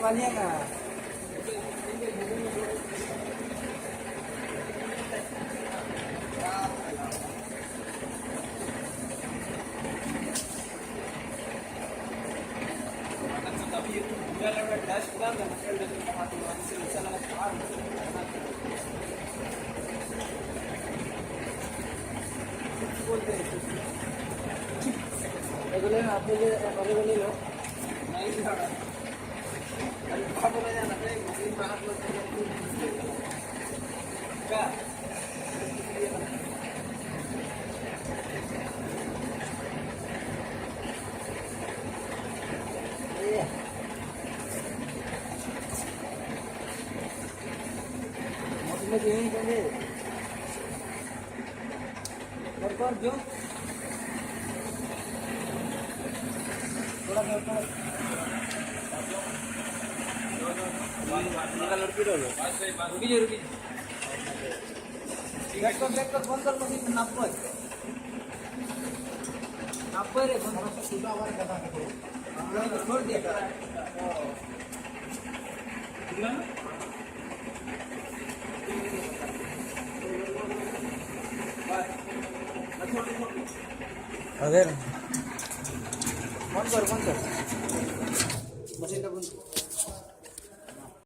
वाली का रेगुलर आपने रेगुलर लो और जो थोड़ा लड़की रुकी जो रुकी बैक कर फोन कर मशीन नापो रे सुधा आवाज कथा छोड़ दिया अरे बंद कर मशीन का बंद